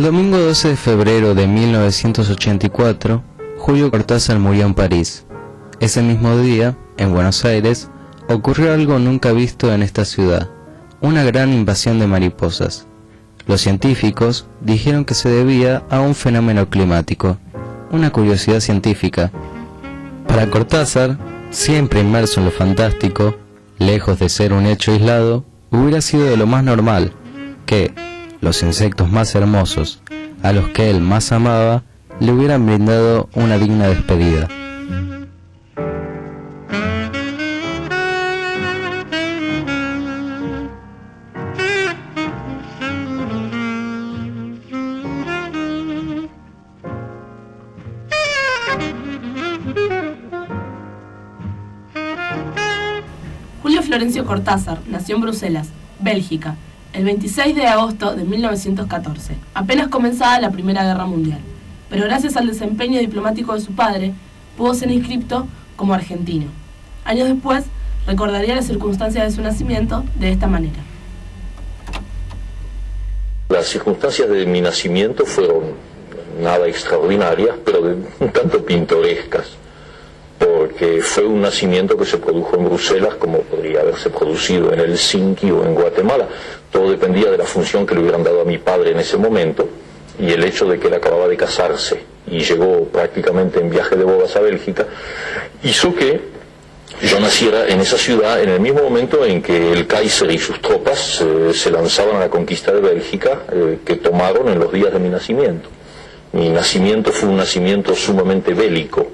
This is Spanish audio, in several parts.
El domingo 12 de febrero de 1984, Julio Cortázar murió en París. Ese mismo día, en Buenos Aires, ocurrió algo nunca visto en esta ciudad, una gran invasión de mariposas. Los científicos dijeron que se debía a un fenómeno climático, una curiosidad científica. Para Cortázar, siempre inmerso en lo fantástico, lejos de ser un hecho aislado, hubiera sido de lo más normal que los insectos más hermosos, a los que él más amaba, le hubieran brindado una digna despedida. Julio Florencio Cortázar nació en Bruselas, Bélgica, el 26 de agosto de 1914, apenas comenzada la Primera Guerra Mundial, pero gracias al desempeño diplomático de su padre, pudo ser inscripto como argentino. Años después, recordaría las circunstancias de su nacimiento de esta manera. Las circunstancias de mi nacimiento fueron nada extraordinarias, pero un tanto pintorescas, porque fue un nacimiento que se produjo en Bruselas como podría haberse producido en Helsinki o en Guatemala. Todo dependía de la función que le hubieran dado a mi padre en ese momento y el hecho de que él acababa de casarse y llegó prácticamente en viaje de bodas a Bélgica, hizo que yo naciera en esa ciudad en el mismo momento en que el Kaiser y sus tropas se lanzaban a la conquista de Bélgica, que tomaron en los días de mi nacimiento. Mi nacimiento fue un nacimiento sumamente bélico,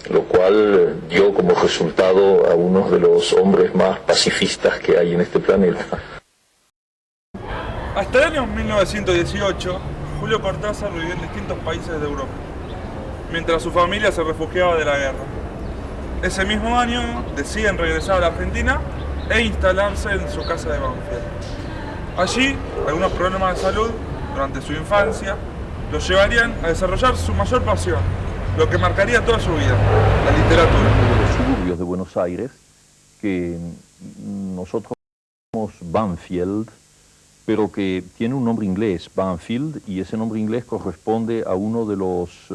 lo cual dio como resultado a uno de los hombres más pacifistas que hay en este planeta. Hasta el año 1918, Julio Cortázar vivió en distintos países de Europa, mientras su familia se refugiaba de la guerra. Ese mismo año deciden regresar a la Argentina e instalarse en su casa de Banfield. Allí, algunos problemas de salud durante su infancia los llevarían a desarrollar su mayor pasión, lo que marcaría toda su vida, la literatura. Los suburbios de Buenos Aires, que nosotros llamamos Banfield, pero que tiene un nombre inglés, Banfield, y ese nombre inglés corresponde a uno de los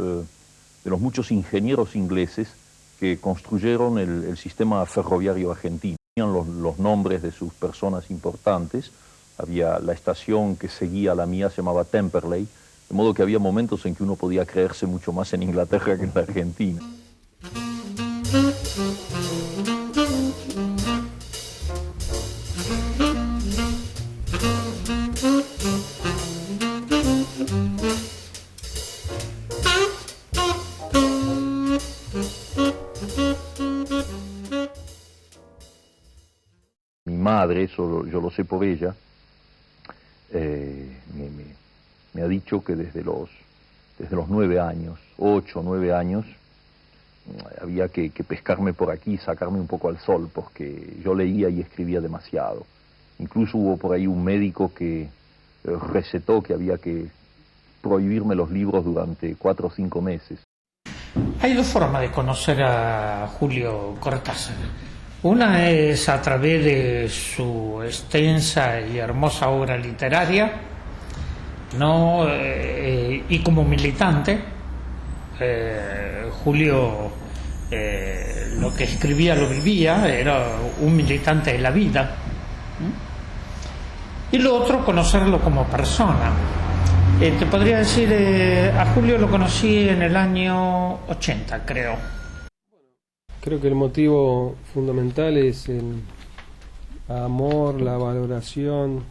muchos ingenieros ingleses que construyeron el sistema ferroviario argentino. Tenían los nombres de sus personas importantes. Había la estación que seguía la mía, se llamaba Temperley, de modo que había momentos en que uno podía creerse mucho más en Inglaterra que en la Argentina. Mi madre, eso yo lo sé por ella, me ha dicho que desde los 9 años, 8 o 9 años, había que pescarme por aquí, sacarme un poco al sol, porque yo leía y escribía demasiado. Incluso hubo por ahí un médico que recetó que había que prohibirme los libros durante 4 o 5 meses. Hay dos formas de conocer a Julio Cortázar. Una es a través de su extensa y hermosa obra literaria, ¿no? Y como militante. Julio lo que escribía lo vivía, era un militante de la vida. Y lo otro, conocerlo como persona. Te podría decir, a Julio lo conocí en el año 80, creo. Creo que el motivo fundamental es el amor, la valoración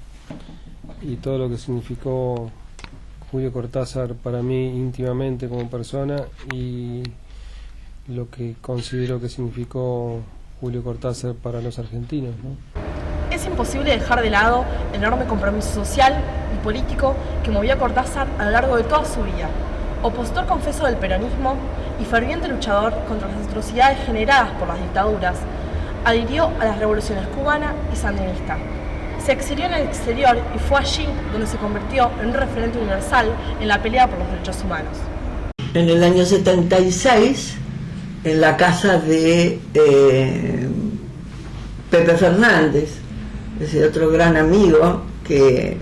y todo lo que significó Julio Cortázar para mí íntimamente como persona y lo que considero que significó Julio Cortázar para los argentinos, ¿no? Es imposible dejar de lado el enorme compromiso social y político que movió a Cortázar a lo largo de toda su vida. Opositor confeso del peronismo y ferviente luchador contra las atrocidades generadas por las dictaduras, adhirió a las revoluciones cubana y sandinista. Se exilió en el exterior y fue allí donde se convirtió en un referente universal en la pelea por los derechos humanos. En el año 76, en la casa de Pepe Fernández, ese otro gran amigo que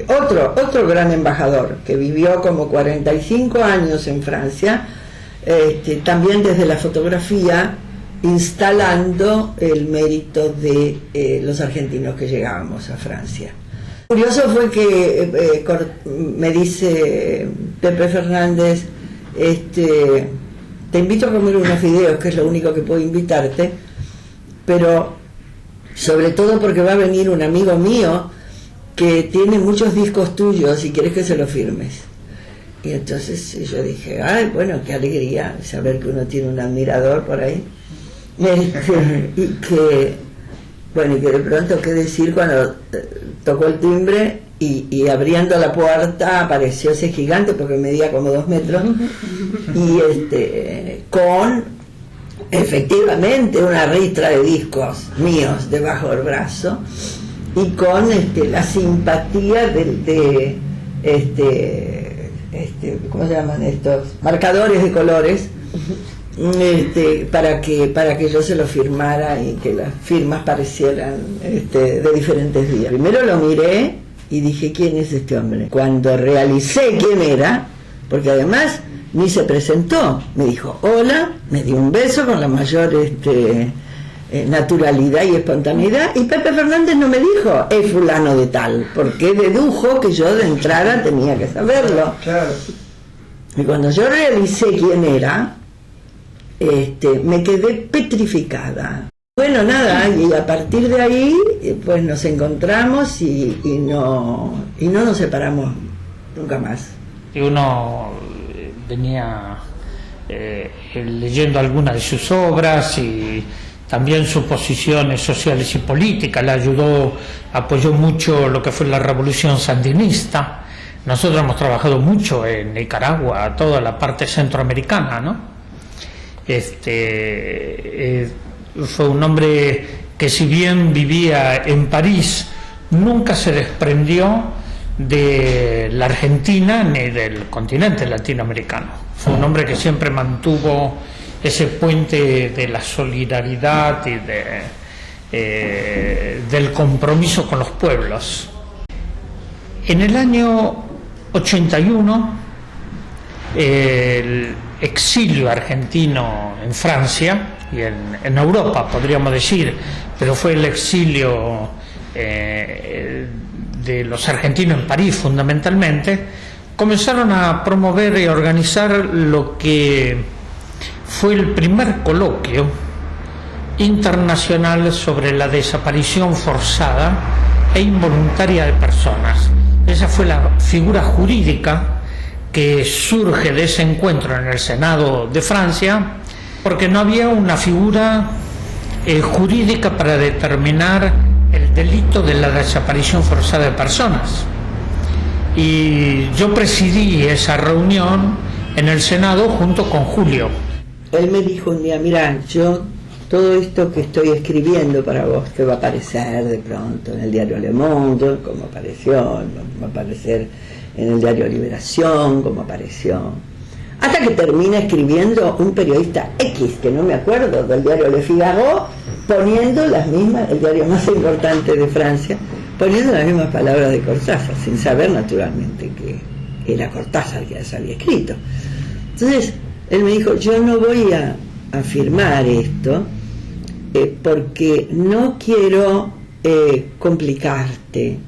otro gran embajador que vivió como 45 años en Francia, también desde la fotografía, instalando el mérito de los argentinos que llegábamos a Francia. Curioso fue que me dice Pepe Fernández, te invito a comer unos fideos, que es lo único que puedo invitarte, pero sobre todo porque va a venir un amigo mío que tiene muchos discos tuyos y quieres que se los firmes. Y entonces yo dije, ay, bueno, qué alegría saber que uno tiene un admirador por ahí. Y que de pronto, qué decir, cuando tocó el timbre y abriendo la puerta apareció ese gigante, porque medía como 2 metros, y con efectivamente una ristra de discos míos debajo del brazo, y con la simpatía de ¿cómo se llaman estos? Marcadores de colores, para que yo se lo firmara y que las firmas parecieran de diferentes días. Primero lo miré y dije, ¿quién es este hombre? Cuando realicé quién era, porque además ni se presentó, me dijo hola, me dio un beso con la mayor naturalidad y espontaneidad, y Pepe Fernández no me dijo, es fulano de tal, porque dedujo que yo de entrada tenía que saberlo. Claro. Y cuando yo realicé quién era, me quedé petrificada. Bueno, nada, y a partir de ahí pues nos encontramos y no nos separamos nunca más. Y uno venía leyendo algunas de sus obras y también sus posiciones sociales y políticas. Le apoyó mucho lo que fue la revolución sandinista. Nosotros hemos trabajado mucho en Nicaragua, toda la parte centroamericana, ¿no? Fue un hombre que, si bien vivía en París, nunca se desprendió de la Argentina ni del continente latinoamericano. Fue un hombre que siempre mantuvo ese puente de la solidaridad y del compromiso con los pueblos. En el año 81, el exilio argentino en Francia y en Europa, podríamos decir, pero fue el exilio de los argentinos en París fundamentalmente, comenzaron a promover y organizar lo que fue el primer coloquio internacional sobre la desaparición forzada e involuntaria de personas. Esa fue la figura jurídica que surge de ese encuentro en el Senado de Francia, porque no había una figura jurídica para determinar el delito de la desaparición forzada de personas. Y yo presidí esa reunión en el Senado junto con Julio. Él me dijo un día, mira, yo todo esto que estoy escribiendo para vos, que va a aparecer de pronto en el diario Le Monde, como apareció, va a aparecer en el diario Liberación, como apareció, hasta que termina escribiendo un periodista X, que no me acuerdo, del diario Le Figaro, poniendo las mismas, el diario más importante de Francia, poniendo las mismas palabras de Cortázar, sin saber naturalmente que era Cortázar que las había escrito. Entonces él me dijo, yo no voy a firmar esto porque no quiero complicarte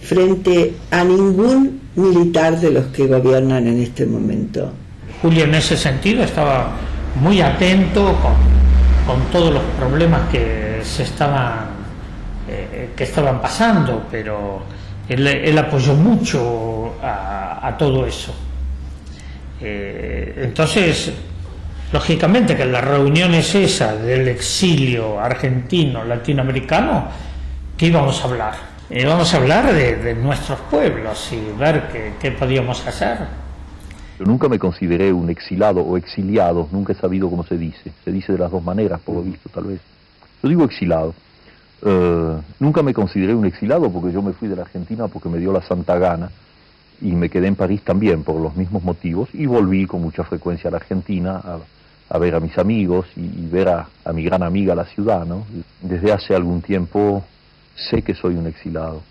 frente a ningún militar de los que gobiernan en este momento. Julio en ese sentido estaba muy atento con todos los problemas que estaban pasando, pero él apoyó mucho a todo eso. Entonces, lógicamente que la reunión es esa del exilio argentino, latinoamericano, ¿qué íbamos a hablar? Íbamos a hablar de nuestros pueblos y ver qué podíamos hacer. Yo nunca me consideré un exilado o exiliado, nunca he sabido cómo se dice de las dos maneras, por lo visto, tal vez. Yo digo exilado. Nunca me consideré un exilado porque yo me fui de la Argentina porque me dio la santa gana y me quedé en París también por los mismos motivos y volví con mucha frecuencia a la Argentina a ver a mis amigos y ver a mi gran amiga la ciudad, ¿no? Desde hace algún tiempo sé que soy un exilado.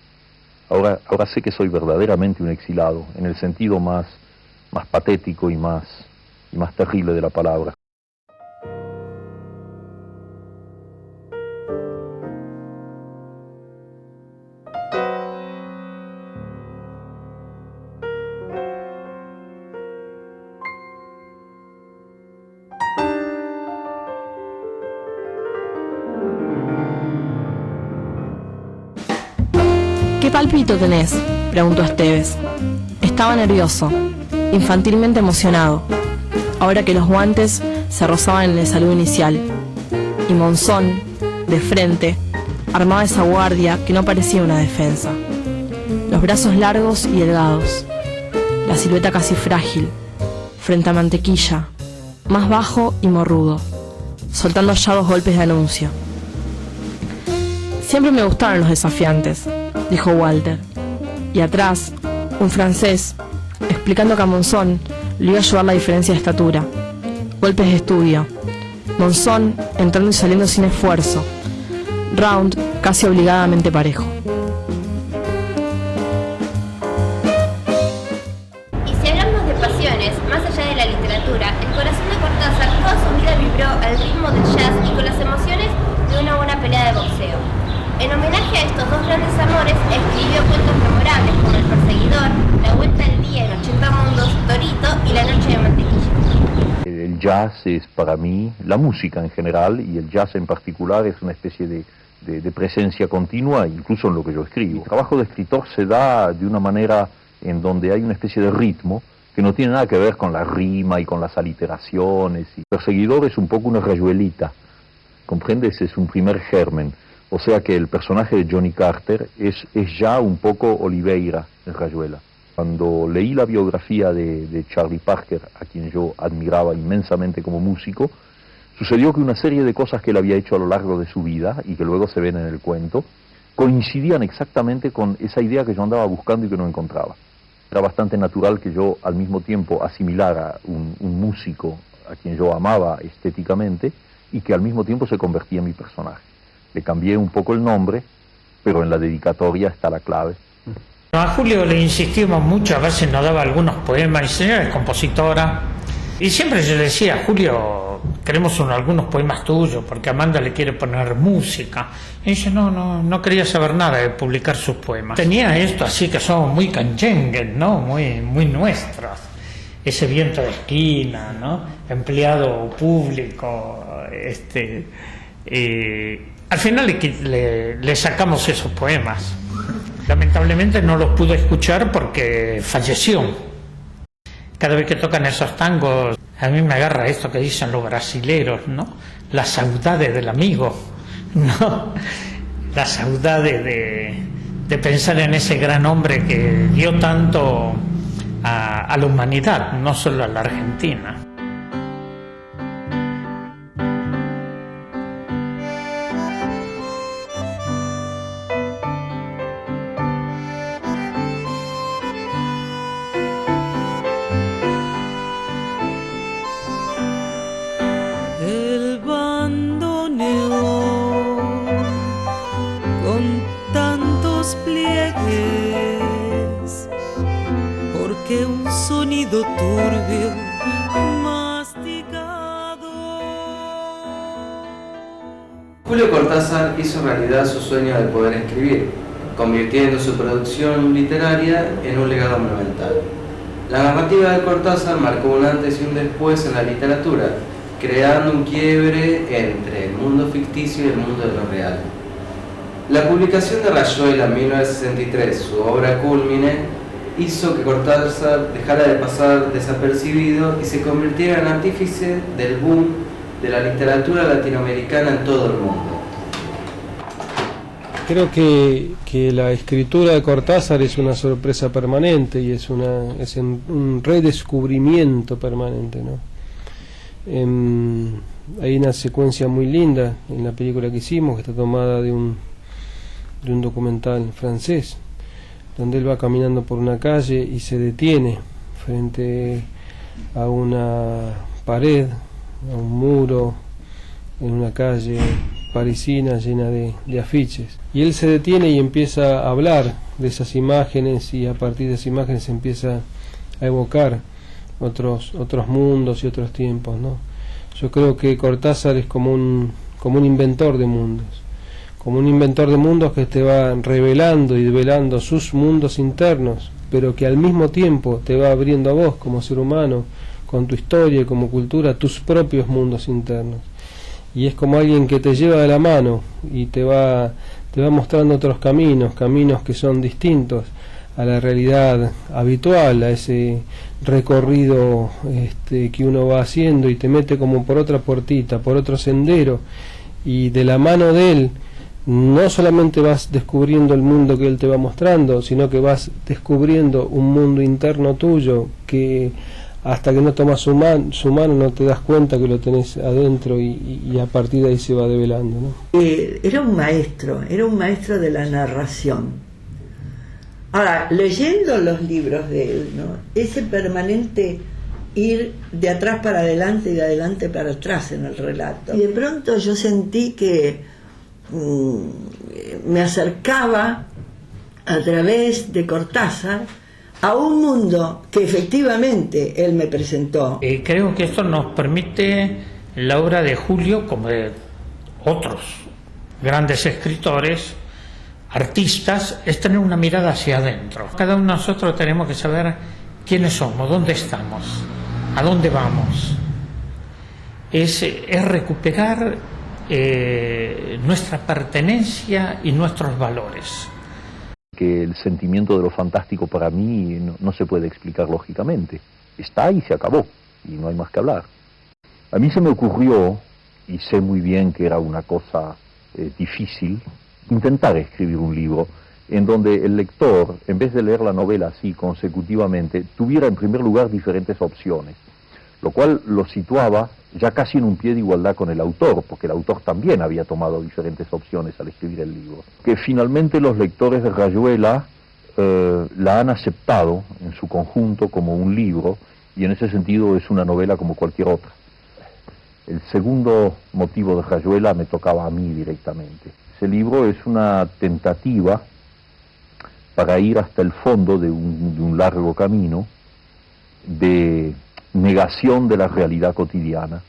Ahora sé que soy verdaderamente un exilado, en el sentido más patético y más terrible de la palabra. ¿Qué palpito tenés?, preguntó Esteves. Estaba nervioso, infantilmente emocionado, ahora que los guantes se rozaban en el saludo inicial. Y Monzón, de frente, armaba esa guardia que no parecía una defensa. Los brazos largos y delgados, la silueta casi frágil, frente a Mantequilla, más bajo y morrudo, soltando ya 2 golpes de anuncio. Siempre me gustaron los desafiantes, dijo Walter, y atrás, un francés, explicando que a Monzón le iba a ayudar la diferencia de estatura. Golpes de estudio. Monzón entrando y saliendo sin esfuerzo. Round casi obligadamente parejo. Y si hablamos de pasiones, más allá de la literatura, el corazón de Cortázar toda su vida vibró al ritmo del jazz y con las emociones de una buena pelea de boxeo. En homenaje a estos 2 grandes amores, escribió cuentos memorables como El Perseguidor, La Vuelta al Día en 80 Mundos, Torito y La Noche de Mantequilla. El jazz es para mí, la música en general, y el jazz en particular, es una especie de presencia continua, incluso en lo que yo escribo. El trabajo de escritor se da de una manera en donde hay una especie de ritmo que no tiene nada que ver con la rima y con las aliteraciones. El Perseguidor es un poco una rayuelita, ¿comprendes? Es un primer germen. O sea que el personaje de Johnny Carter es ya un poco Oliveira en Rayuela. Cuando leí la biografía de Charlie Parker, a quien yo admiraba inmensamente como músico, sucedió que una serie de cosas que él había hecho a lo largo de su vida, y que luego se ven en el cuento, coincidían exactamente con esa idea que yo andaba buscando y que no encontraba. Era bastante natural que yo al mismo tiempo asimilara un músico a quien yo amaba estéticamente, y que al mismo tiempo se convertía en mi personaje. Le cambié un poco el nombre, pero en la dedicatoria está la clave. A Julio le insistimos mucho, a ver si nos daba algunos poemas, y señora es compositora, y siempre yo le decía, Julio, queremos algunos poemas tuyos, porque Amanda le quiere poner música. Y dice, no quería saber nada de publicar sus poemas. Tenía esto así que somos muy canchengues, ¿no? Muy nuestros. Ese viento de esquina, ¿no? Empleado público, al final le sacamos esos poemas. Lamentablemente no los pude escuchar porque falleció. Cada vez que tocan esos tangos, a mí me agarra esto que dicen los brasileros, ¿no? La saudade del amigo, ¿no? La saudade de pensar en ese gran hombre que dio tanto a la humanidad, no solo a la Argentina. Turbio, masticado. Julio Cortázar hizo realidad su sueño de poder escribir, convirtiendo su producción literaria en un legado monumental. La narrativa de Cortázar marcó un antes y un después en la literatura, creando un quiebre entre el mundo ficticio y el mundo de lo real. La publicación de Rayuela en 1963, su obra cúlmine, hizo que Cortázar dejara de pasar desapercibido y se convirtiera en artífice del boom de la literatura latinoamericana en todo el mundo. Creo que la escritura de Cortázar es una sorpresa permanente y es un redescubrimiento permanente, ¿no? Hay una secuencia muy linda en la película que hicimos, que está tomada de un documental francés, donde él va caminando por una calle y se detiene frente a una pared, a un muro, en una calle parisina llena de afiches. Y él se detiene y empieza a hablar de esas imágenes, y a partir de esas imágenes empieza a evocar otros mundos y otros tiempos, ¿no? Yo creo que Cortázar es como un inventor de mundos, que te va revelando y develando sus mundos internos, pero que al mismo tiempo te va abriendo a vos como ser humano, con tu historia y como cultura, tus propios mundos internos. Y es como alguien que te lleva de la mano y te va mostrando otros caminos que son distintos a la realidad habitual, a ese recorrido que uno va haciendo, y te mete como por otra puertita, por otro sendero, y de la mano de él no solamente vas descubriendo el mundo que él te va mostrando, sino que vas descubriendo un mundo interno tuyo que hasta que no tomas su mano no te das cuenta que lo tenés adentro, y a partir de ahí se va develando, ¿no? Era un maestro de la narración. Ahora, leyendo los libros de él, ¿no?, ese permanente ir de atrás para adelante y de adelante para atrás en el relato. Y de pronto yo sentí que me acercaba a través de Cortázar a un mundo que efectivamente él me presentó. Creo que esto nos permite, la obra de Julio, como de otros grandes escritores, artistas, es tener una mirada hacia adentro. Cada uno de nosotros tenemos que saber quiénes somos, dónde estamos, a dónde vamos. Es recuperar nuestra pertenencia y nuestros valores. Que el sentimiento de lo fantástico para mí no se puede explicar lógicamente. Está y se acabó, y no hay más que hablar. A mí se me ocurrió, y sé muy bien que era una cosa difícil, intentar escribir un libro en donde el lector, en vez de leer la novela así consecutivamente, tuviera en primer lugar diferentes opciones, lo cual lo situaba ya casi en un pie de igualdad con el autor, porque el autor también había tomado diferentes opciones al escribir el libro. Que finalmente los lectores de Rayuela la han aceptado en su conjunto como un libro, y en ese sentido es una novela como cualquier otra. El segundo motivo de Rayuela me tocaba a mí directamente. Ese libro es una tentativa para ir hasta el fondo de un largo camino de negación de la realidad cotidiana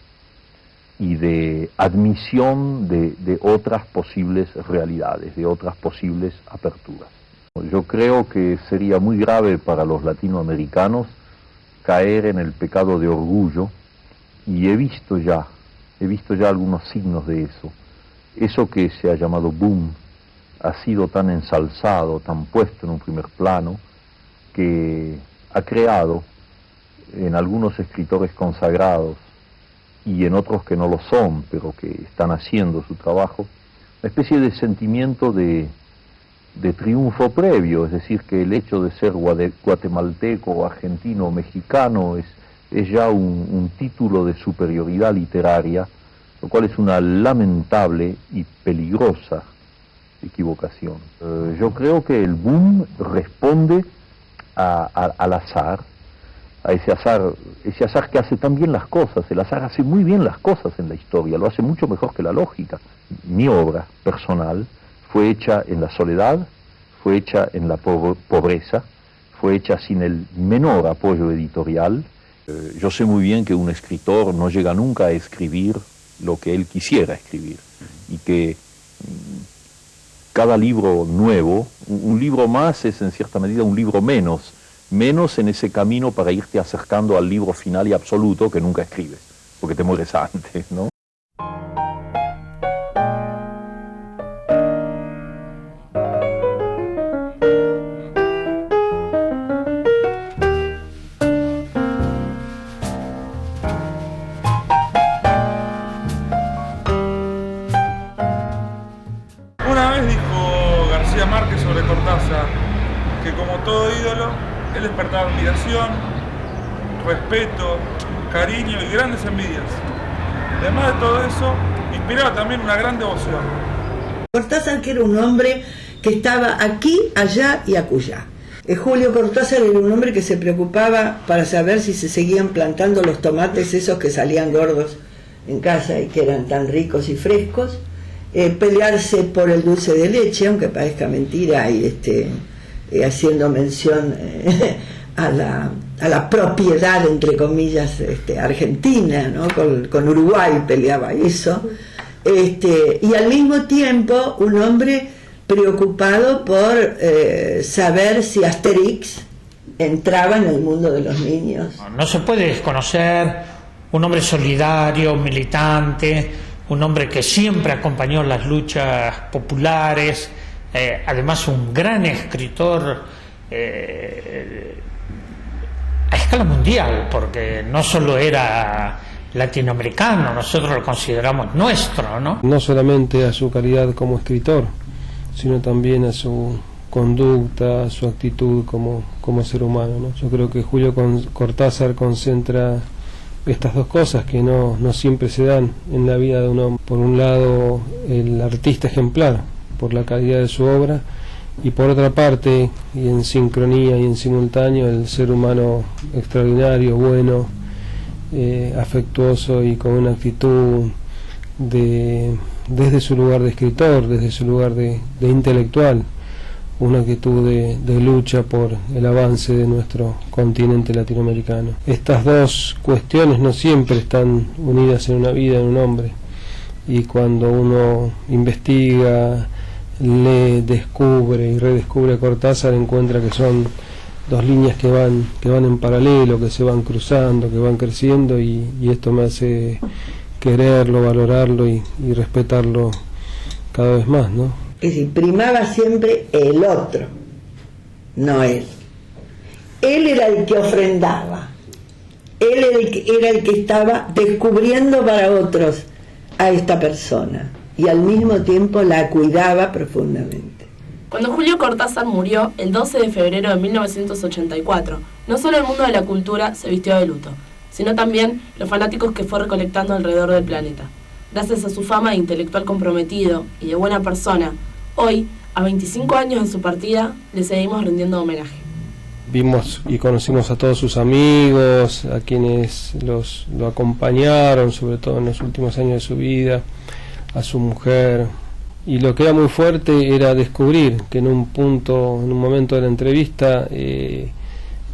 y de admisión de otras posibles realidades, de otras posibles aperturas. Yo creo que sería muy grave para los latinoamericanos caer en el pecado de orgullo, y he visto ya algunos signos de eso. Eso que se ha llamado boom ha sido tan ensalzado, tan puesto en un primer plano, que ha creado en algunos escritores consagrados y en otros que no lo son, pero que están haciendo su trabajo, una especie de sentimiento de triunfo previo, es decir, que el hecho de ser guatemalteco, argentino o mexicano es ya un título de superioridad literaria, lo cual es una lamentable y peligrosa equivocación. Yo creo que el boom responde al azar, a ese azar que hace tan bien las cosas. El azar hace muy bien las cosas en la historia, lo hace mucho mejor que la lógica. Mi obra personal fue hecha en la soledad, fue hecha en la pobreza, fue hecha sin el menor apoyo editorial. Yo sé muy bien que un escritor no llega nunca a escribir lo que él quisiera escribir, y que cada libro nuevo, un libro más es en cierta medida un libro menos en ese camino para irte acercando al libro final y absoluto que nunca escribes, porque te mueres antes, ¿no? Una vez dijo García Márquez sobre Cortázar que, como todo ídolo, él despertaba admiración, respeto, cariño y grandes envidias. Además de todo eso, inspiraba también una gran devoción. Cortázar, que era un hombre que estaba aquí, allá y acullá. Julio Cortázar era un hombre que se preocupaba para saber si se seguían plantando los tomates esos que salían gordos en casa y que eran tan ricos y frescos, pelearse por el dulce de leche, aunque parezca mentira, y haciendo mención a la propiedad, entre comillas, argentina, ¿no? Con Uruguay peleaba eso, y al mismo tiempo un hombre preocupado por saber si Asterix entraba en el mundo de los niños. No se puede desconocer un hombre solidario, militante, un hombre que siempre acompañó las luchas populares, además un gran escritor a escala mundial, porque no solo era latinoamericano, nosotros lo consideramos nuestro, ¿no? No solamente a su calidad como escritor, sino también a su conducta, a su actitud como ser humano, ¿no? Yo creo que Julio Cortázar concentra estas dos cosas que no siempre se dan en la vida de un hombre. Por un lado, el artista ejemplar, por la calidad de su obra, y por otra parte, y en sincronía y en simultáneo, el ser humano extraordinario, bueno, afectuoso y con una actitud desde su lugar de escritor, desde su lugar de intelectual, una actitud de lucha por el avance de nuestro continente latinoamericano. Estas dos cuestiones no siempre están unidas en una vida, en un hombre, y cuando uno investiga, lee, descubre y redescubre a Cortázar, encuentra que son dos líneas que van en paralelo, que se van cruzando, que van creciendo, y esto me hace quererlo, valorarlo y respetarlo cada vez más, ¿no? Es decir, primaba siempre el otro, no él. Él era el que ofrendaba, él era el que estaba descubriendo para otros a esta persona, y al mismo tiempo la cuidaba profundamente. Cuando Julio Cortázar murió el 12 de febrero de 1984, no solo el mundo de la cultura se vistió de luto, sino también los fanáticos que fue recolectando alrededor del planeta. Gracias a su fama de intelectual comprometido y de buena persona, hoy, a 25 años de su partida, le seguimos rindiendo homenaje. Vimos y conocimos a todos sus amigos, a quienes lo acompañaron, sobre todo en los últimos años de su vida, a su mujer, y lo que era muy fuerte era descubrir que en un momento de la entrevista,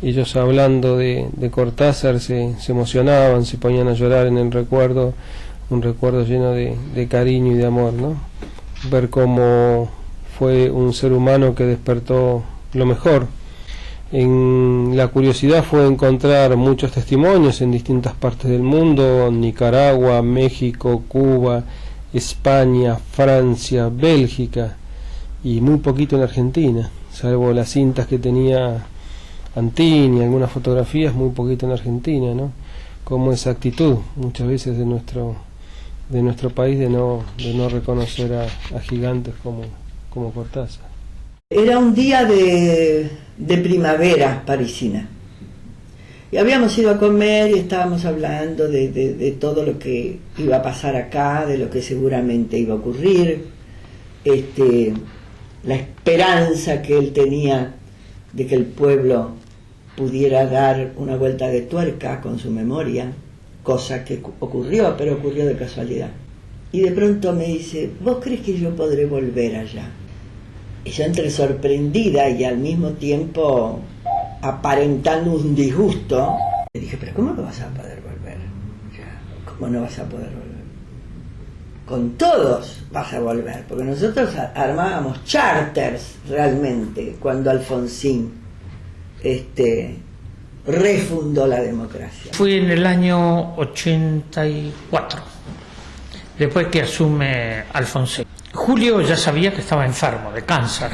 ellos hablando de Cortázar se emocionaban, se ponían a llorar en el recuerdo, un recuerdo lleno de cariño y de amor, ¿no? Ver cómo fue un ser humano que despertó lo mejor. La curiosidad fue encontrar muchos testimonios en distintas partes del mundo: Nicaragua, México, Cuba, España, Francia, Bélgica, y muy poquito en Argentina, salvo las cintas que tenía Antini, algunas fotografías, muy poquito en Argentina, ¿no? Como esa actitud muchas veces de nuestro país de no reconocer a gigantes como Cortázar. Era un día de primavera parisina, y habíamos ido a comer y estábamos hablando de todo lo que iba a pasar acá, de lo que seguramente iba a ocurrir, la esperanza que él tenía de que el pueblo pudiera dar una vuelta de tuerca con su memoria, cosa que ocurrió, pero ocurrió de casualidad. Y de pronto me dice: ¿vos crees que yo podré volver allá? Y yo, entre sorprendida y al mismo tiempo aparentando un disgusto, le dije: ¿pero cómo no vas a poder volver? ¿Cómo no vas a poder volver? Con todos vas a volver, porque nosotros armábamos charters realmente cuando Alfonsín refundó la democracia. Fue en el año 84, después que asume Alfonsín. Julio ya sabía que estaba enfermo de cáncer,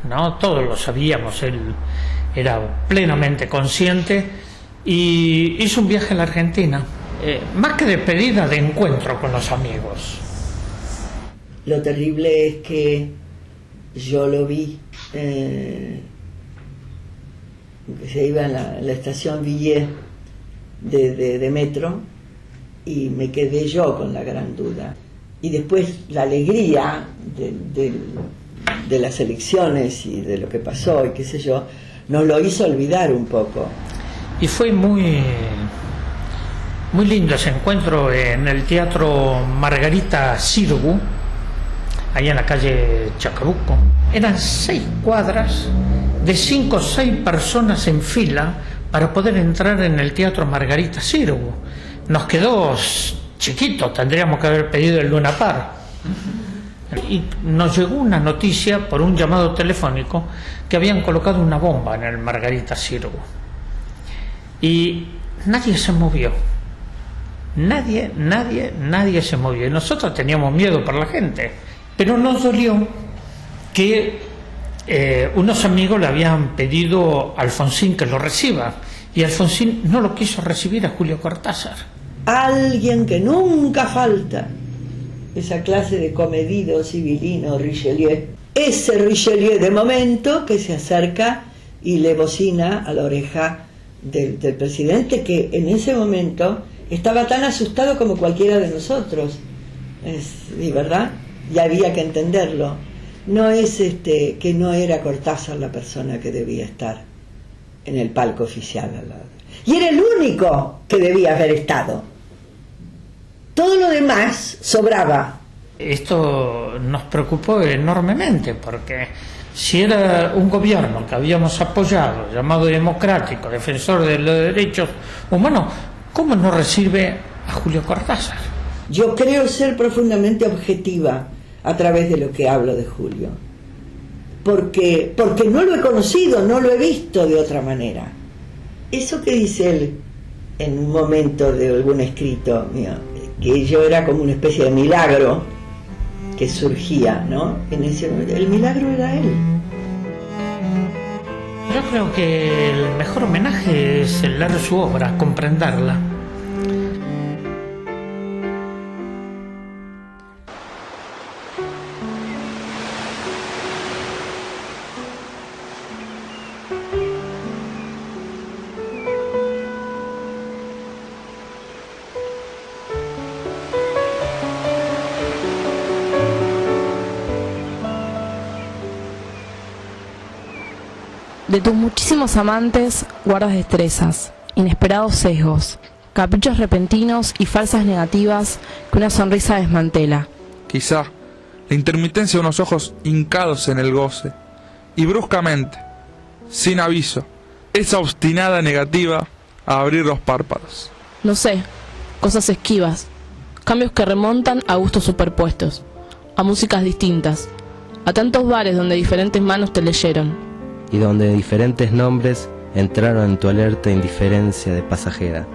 ¿no? Todos lo sabíamos, él era plenamente consciente, y hizo un viaje a la Argentina, más que despedida, de encuentro con los amigos. Lo terrible es que yo lo vi, que se iba en la estación Villiers de metro, y me quedé yo con la gran duda. Y después la alegría de las elecciones y de lo que pasó y qué sé yo, nos lo hizo olvidar un poco. Y fue muy lindo ese encuentro en el Teatro Margarita Sirgu, ahí en la calle Chacabuco. Eran 6 cuadras de 5 o 6 personas en fila para poder entrar en el Teatro Margarita Sirgu. Nos quedó chiquito, tendríamos que haber pedido el Luna Park. Y nos llegó una noticia por un llamado telefónico que habían colocado una bomba en el Margarita Sirgu. Y nadie se movió. Nadie se movió. Y nosotros teníamos miedo por la gente. Pero nos dolió que unos amigos le habían pedido a Alfonsín que lo reciba. Y Alfonsín no lo quiso recibir a Julio Cortázar. Alguien que nunca falta, esa clase de comedido civilino Richelieu. Ese Richelieu de momento que se acerca y le bocina a la oreja del presidente, que en ese momento estaba tan asustado como cualquiera de nosotros. Sí, ¿verdad? Y había que entenderlo. No es que no era Cortázar la persona que debía estar en el palco oficial al lado. Y era el único que debía haber estado. Todo lo demás sobraba. Esto nos preocupó enormemente, porque si era un gobierno que habíamos apoyado, llamado democrático, defensor de los derechos humanos, ¿cómo no recibe a Julio Cortázar? Yo creo ser profundamente objetiva a través de lo que hablo de Julio, porque no lo he conocido, no lo he visto de otra manera. Eso que dice él en un momento de algún escrito mío, que yo era como una especie de milagro que surgía, ¿no? En ese momento, el milagro era él. Yo creo que el mejor homenaje es el leer su obra, comprenderla. De tus muchísimos amantes guardas destrezas, inesperados sesgos, caprichos repentinos y falsas negativas que una sonrisa desmantela. Quizá la intermitencia de unos ojos hincados en el goce, y bruscamente, sin aviso, esa obstinada negativa a abrir los párpados. No sé, cosas esquivas, cambios que remontan a gustos superpuestos, a músicas distintas, a tantos bares donde diferentes manos te leyeron. Y donde diferentes nombres entraron en tu alerta indiferencia de pasajera,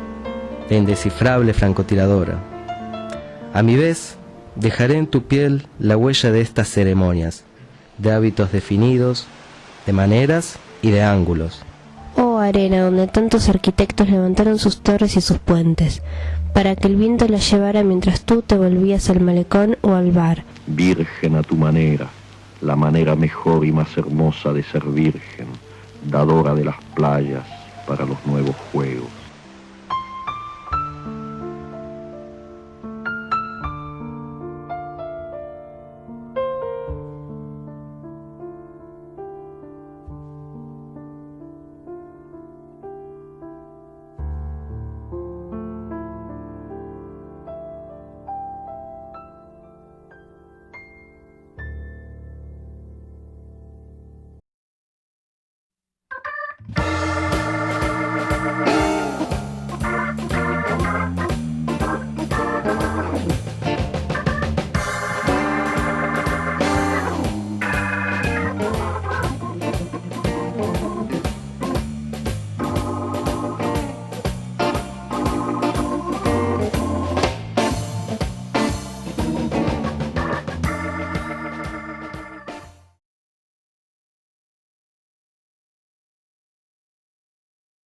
de indescifrable francotiradora. A mi vez, dejaré en tu piel la huella de estas ceremonias, de hábitos definidos, de maneras y de ángulos. Oh arena donde tantos arquitectos levantaron sus torres y sus puentes, para que el viento las llevara mientras tú te volvías al malecón o al bar. Virgen a tu manera, la manera mejor y más hermosa de ser virgen, dadora de las playas para los nuevos juegos.